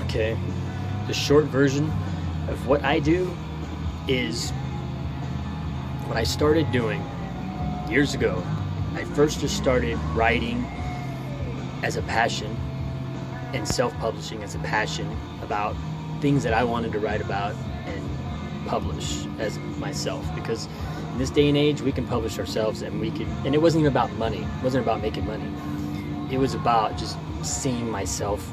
Okay, the short version of what I do is what I started doing years ago. I first just started writing as a passion and self-publishing as a passion about things that I wanted to write about and publish as myself, because in this day and age we can publish ourselves, and it wasn't even about money. It wasn't about making money. It was about just seeing myself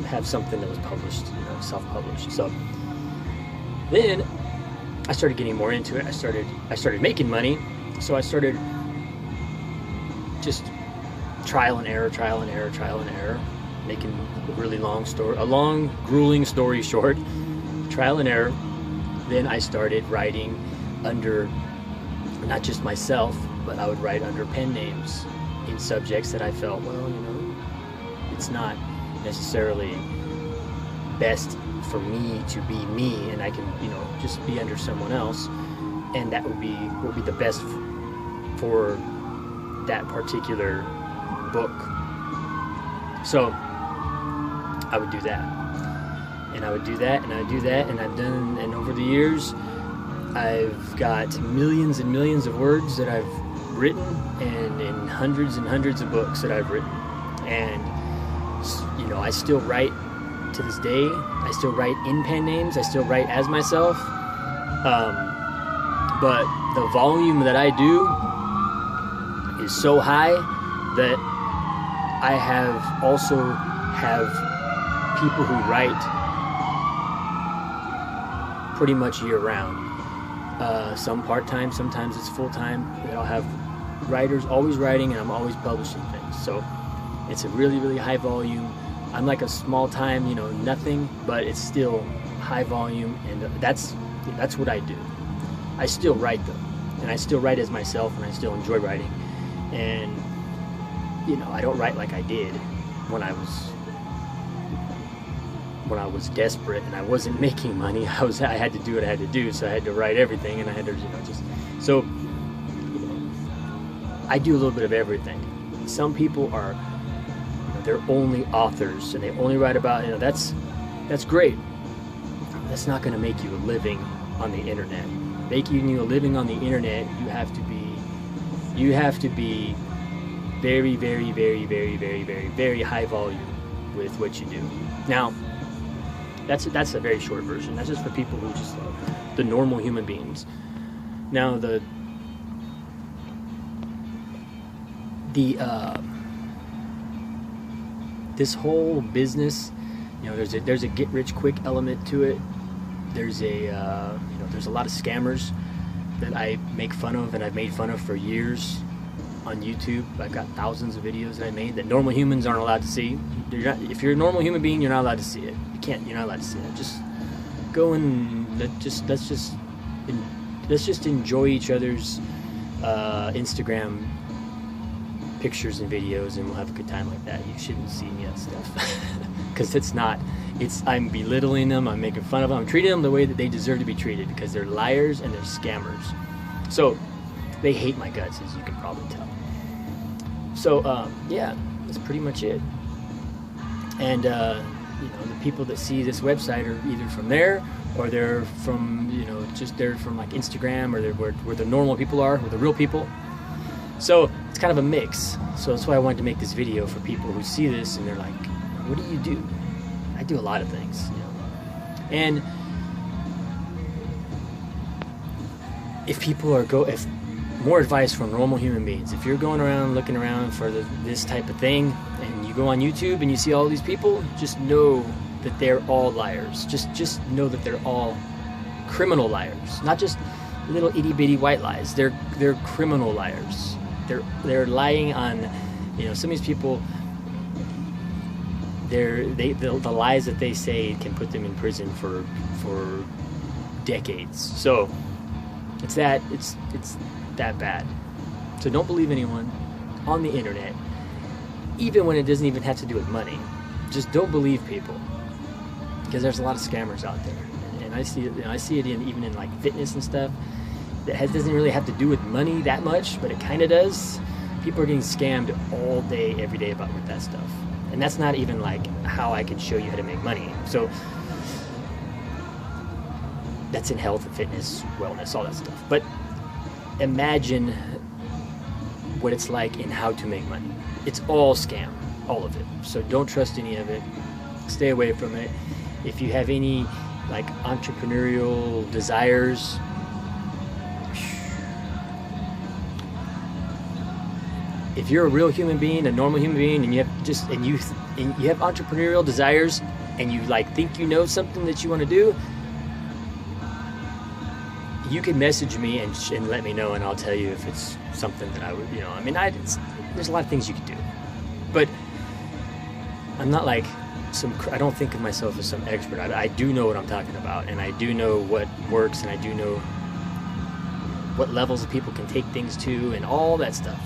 have something that was published, self-published. So then I started getting more into it. I started making money, so I started just trial and error, making a long, grueling story short, trial and error. Then I started writing under not just myself, but I would write under pen names in subjects that I felt, it's not necessarily best for me to be me, and I can, just be under someone else, and that would be the best for that particular book. So I would do that, and I would do that, and I would do that, and and over the years I've got millions and millions of words that I've written, and in hundreds and hundreds of books that I've written. And I still write to this day. I still write in pen names. I still write as myself. But the volume that I do is so high that I also have people who write pretty much year round. Some part-time, sometimes it's full-time. I'll have writers always writing, and I'm always publishing things. So it's a really, really high volume. I'm like a small time, nothing, but it's still high volume, and that's what I do. I still write though, and I still write as myself, and I still enjoy writing. And I don't write like I did when I was desperate and I wasn't making money. I had to do what I had to do, so I had to write everything, and I had to I do a little bit of everything. Some people are they're only authors and they only write about, that's great. That's not going to make you a living on the internet. Making you a living on the internet, you have to be very, very, very, very, very, very, very high volume with what you do. Now, that's a very short version. That's just for people who just the normal human beings. Now this whole business, there's a get rich quick element to it. There's there's a lot of scammers that I make fun of, and I've made fun of for years on YouTube. I've got thousands of videos that I made that normal humans aren't allowed to see. If you're a normal human being, you're not allowed to see it. You're not allowed to see it. Just go and let's just enjoy each other's Instagram pictures and videos, and we'll have a good time like that. You shouldn't see any of that stuff because I'm belittling them, I'm making fun of them, I'm treating them the way that they deserve to be treated, because they're liars and they're scammers. So they hate my guts, as you can probably tell. So that's pretty much it. And the people that see this website are either from there, or they're from they're from like Instagram, or they're where the normal people are, where the real people. So it's kind of a mix. So that's why I wanted to make this video for people who see this and they're like, what do you do? I do a lot of things, And if more advice from normal human beings, if you're going around looking around for this type of thing, and you go on YouTube and you see all these people, just know that they're all liars. Just know that they're all criminal liars, not just little itty bitty white lies. They're criminal liars. They're lying on, some of these people. The lies that they say can put them in prison for decades. So it's that bad. So don't believe anyone on the internet, even when it doesn't even have to do with money. Just don't believe people, because there's a lot of scammers out there, and I see it. I see it even in like fitness and stuff. Doesn't really have to do with money that much, but it kind of does. People are getting scammed all day, every day with that stuff. And that's not even like how I can show you how to make money. So that's in health and fitness, wellness, all that stuff. But imagine what it's like in how to make money. It's all scam, all of it. So don't trust any of it. Stay away from it. If you have any like entrepreneurial desires, if you're a real human being, a normal human being, and you have entrepreneurial desires, and you like think you know something that you want to do, you can message me and let me know, and I'll tell you if it's something that I would, I mean, there's a lot of things you could do, but I'm not like I don't think of myself as some expert. I do know what I'm talking about, and I do know what works, and I do know what levels of people can take things to, and all that stuff.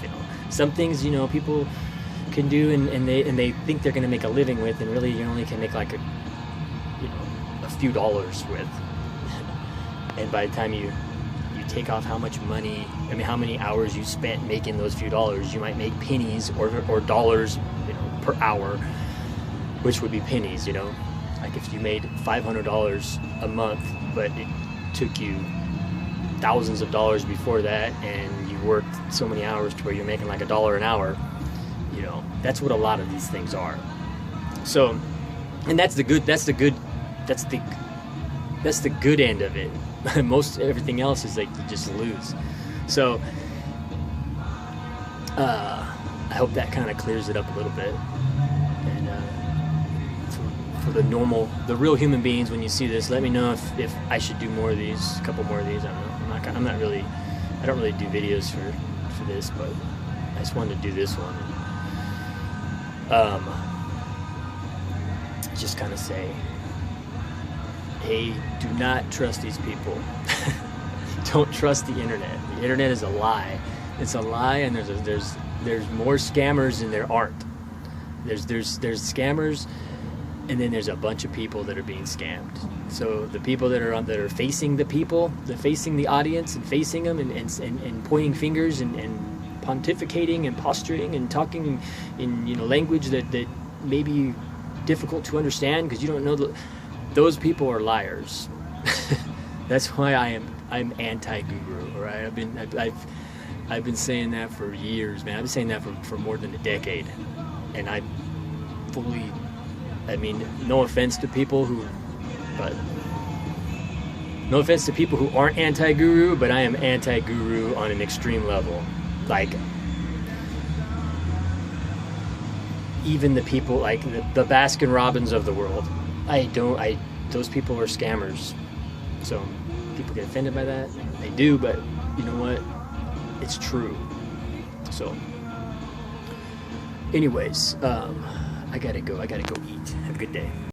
Some things people can do, and they think they're going to make a living with, and really you only can make like a few dollars with. And by the time you take off how much money, how many hours you spent making those few dollars, you might make pennies or dollars per hour, which would be pennies. Like if you made $500 a month, but it took you thousands of dollars before that, and you worked so many hours to where you're making like $1 an hour, that's what a lot of these things are. So, and that's the good end of it. Most everything else is like you just lose. So I hope that kind of clears it up a little bit. And for the real human beings, when you see this, let me know if I should do more of these, a couple more of these. I don't know. I don't really do videos for this, but I just wanted to do this one. Just kind of say, hey, do not trust these people. Don't trust the internet. The internet is a lie. It's a lie, and there's more scammers than there aren't. There's scammers, and then there's a bunch of people that are being scammed. So the people that are facing the people, facing the audience, and facing them, and pointing fingers, and pontificating and posturing and talking in language that may be difficult to understand because you don't know those people are liars. That's why I'm anti-guru. Right? I've been saying that for years, man. I've been saying that for more than a decade, and I fully. No offense to people who aren't anti-guru, but I am anti-guru on an extreme level. Like, even the people like the Baskin Robbins of the world, those people are scammers. So people get offended by that. They do, but you know what? It's true. So anyways, I gotta go eat. Have a good day.